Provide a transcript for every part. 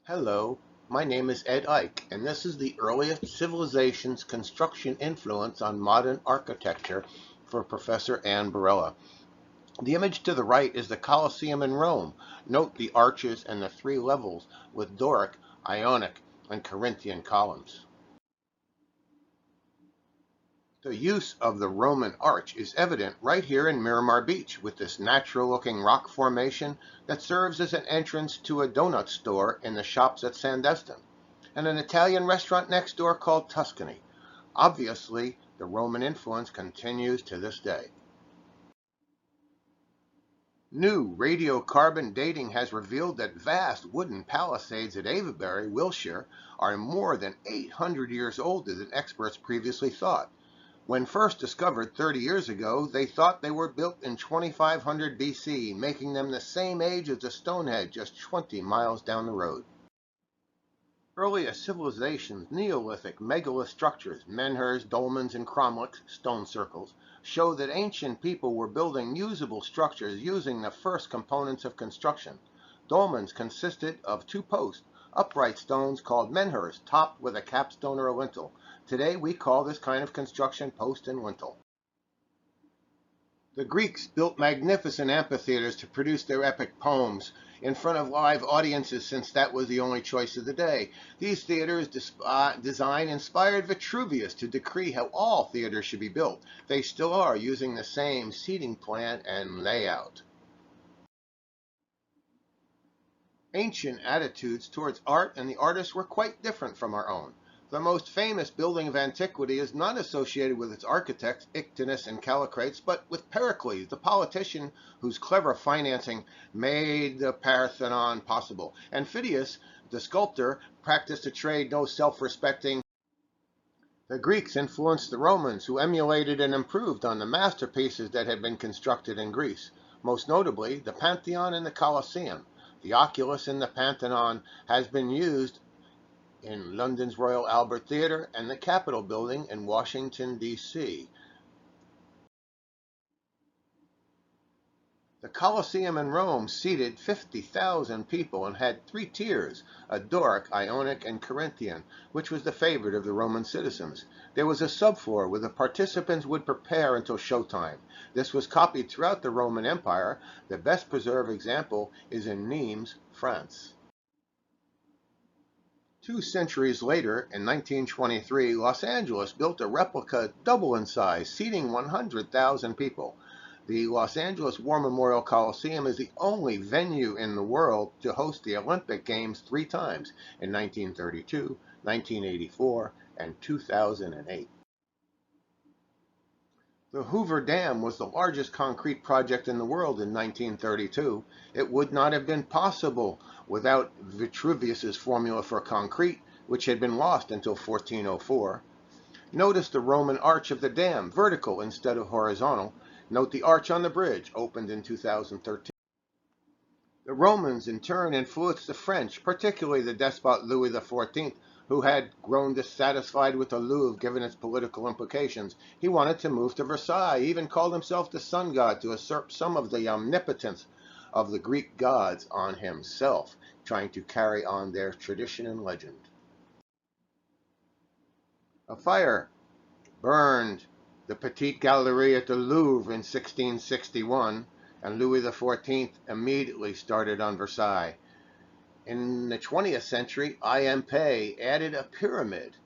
Hello, my name is Eich, and this is the earliest civilization's construction influence on modern architecture for Professor Anne Borella. The image to the right is the Colosseum in Rome. Note the arches and the three levels with Doric, Ionic, and Corinthian columns. The use of the Roman arch is evident right here in Miramar Beach with this natural-looking rock formation that serves as an entrance to a donut store in the shops at Sandestin, and an Italian restaurant next door called Tuscany. Obviously, the Roman influence continues to this day. New radiocarbon dating has revealed that vast wooden palisades at Avebury, Wiltshire, are more than 800 years older than experts previously thought. When first discovered 30 years ago, they thought they were built in 2500 BC, making them the same age as the Stonehenge just 20 miles down the road. Earliest civilizations, Neolithic megalith structures, menhirs, dolmens, and cromlechs, stone circles, show that ancient people were building usable structures using the first components of construction. Dolmens consisted of two posts, upright stones called menhirs, topped with a capstone or a lintel. Today we call this kind of construction post and lintel. The Greeks built magnificent amphitheaters to produce their epic poems in front of live audiences, since that was the only choice of the day. These theaters' design inspired Vitruvius to decree how all theaters should be built. They still are, using the same seating plan and layout. Ancient attitudes towards art and the artists were quite different from our own. The most famous building of antiquity is not associated with its architects, Ictinus and Callicrates, but with Pericles, the politician whose clever financing made the Parthenon possible. And Phidias, the sculptor, practiced a trade no self-respecting. The Greeks influenced the Romans, who emulated and improved on the masterpieces that had been constructed in Greece, most notably the Pantheon and the Colosseum. The oculus in the Pantheon has been used in London's Royal Albert Theatre and the Capitol Building in Washington, D.C. The Colosseum in Rome seated 50,000 people and had three tiers, a Doric, Ionic, and Corinthian, which was the favorite of the Roman citizens. There was a subfloor where the participants would prepare until showtime. This was copied throughout the Roman Empire. The best preserved example is in Nimes, France. 2 centuries later, in 1923, Los Angeles built a replica double in size, seating 100,000 people. The Los Angeles War Memorial Coliseum is the only venue in the world to host the Olympic Games 3 times, in 1932, 1984, and 2008. The Hoover Dam was the largest concrete project in the world in 1932. It would not have been possible without Vitruvius's formula for concrete, which had been lost until 1404. Notice the Roman arch of the dam, vertical instead of horizontal. Note the arch on the bridge, opened in 2013. The Romans in turn influenced the French, particularly the despot Louis XIV, who had grown dissatisfied with the Louvre given its political implications. He wanted to move to Versailles. He even called himself the sun god to usurp some of the omnipotence of the Greek gods on himself, trying to carry on their tradition and legend. A fire burned the Petite Galerie at the Louvre in 1661, and Louis XIV immediately started on Versailles. In the 20th century, IMP added a pyramid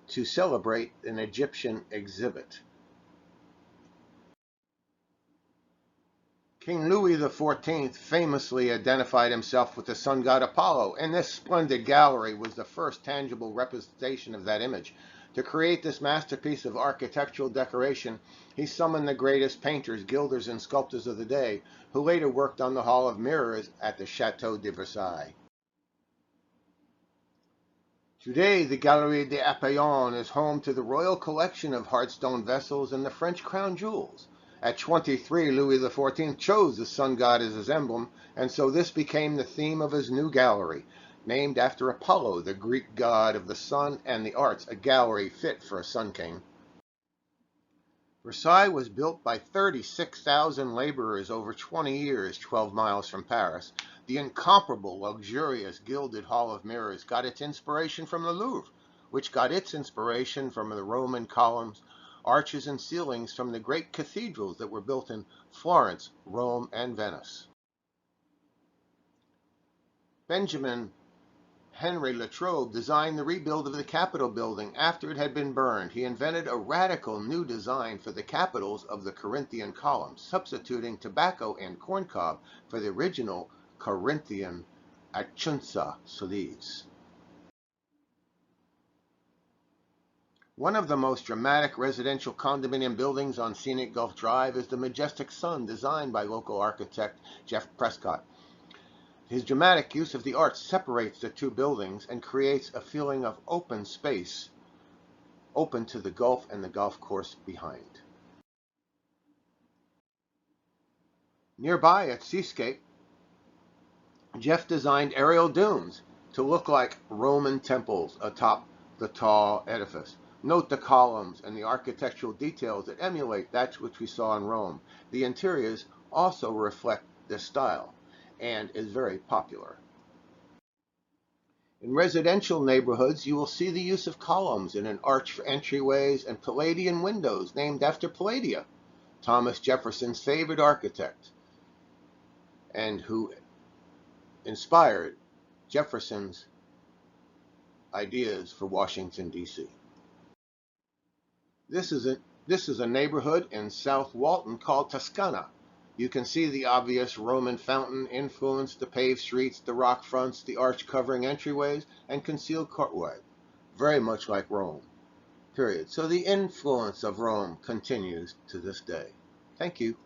to celebrate an Egyptian exhibit. King Louis XIV famously identified himself with the sun god Apollo, and this splendid gallery was the first tangible representation of that image. To create this masterpiece of architectural decoration, he summoned the greatest painters, gilders, and sculptors of the day, who later worked on the Hall of Mirrors at the Château de Versailles. Today, the Galerie des Apollons is home to the royal collection of hardstone vessels and the French crown jewels. At 23, Louis XIV chose the sun god as his emblem, and so this became the theme of his new gallery, named after Apollo, the Greek god of the sun and the arts, a gallery fit for a sun king. Versailles was built by 36,000 laborers over 20 years, 12 miles from Paris. The incomparable, luxurious, gilded Hall of Mirrors got its inspiration from the Louvre, which got its inspiration from the Roman columns, arches, and ceilings from the great cathedrals that were built in Florence, Rome, and Venice. Benjamin Henry Latrobe designed the rebuild of the Capitol building after it had been burned. He invented a radical new design for the capitals of the Corinthian columns, substituting tobacco and corncob for the original Corinthian achunsa sleeves. One of the most dramatic residential condominium buildings on Scenic Gulf Drive is the Majestic Sun, designed by local architect Jeff Prescott. His dramatic use of the arch separates the two buildings and creates a feeling of open space, open to the Gulf and the golf course behind. Nearby at Seascape, Jeff designed aerial dunes to look like Roman temples atop the tall edifice. Note the columns and the architectural details that emulate that which we saw in Rome. The interiors also reflect this style and is very popular. In residential neighborhoods, you will see the use of columns in an arch for entryways and Palladian windows named after Palladia, Thomas Jefferson's favorite architect, and who inspired Jefferson's ideas for Washington, D.C. This is a neighborhood in South Walton called Tuscany. You can see the obvious Roman fountain influenced the paved streets, the rock fronts, the arch covering entryways, and concealed courtway. Very much like Rome, period. So the influence of Rome continues to this day. Thank you.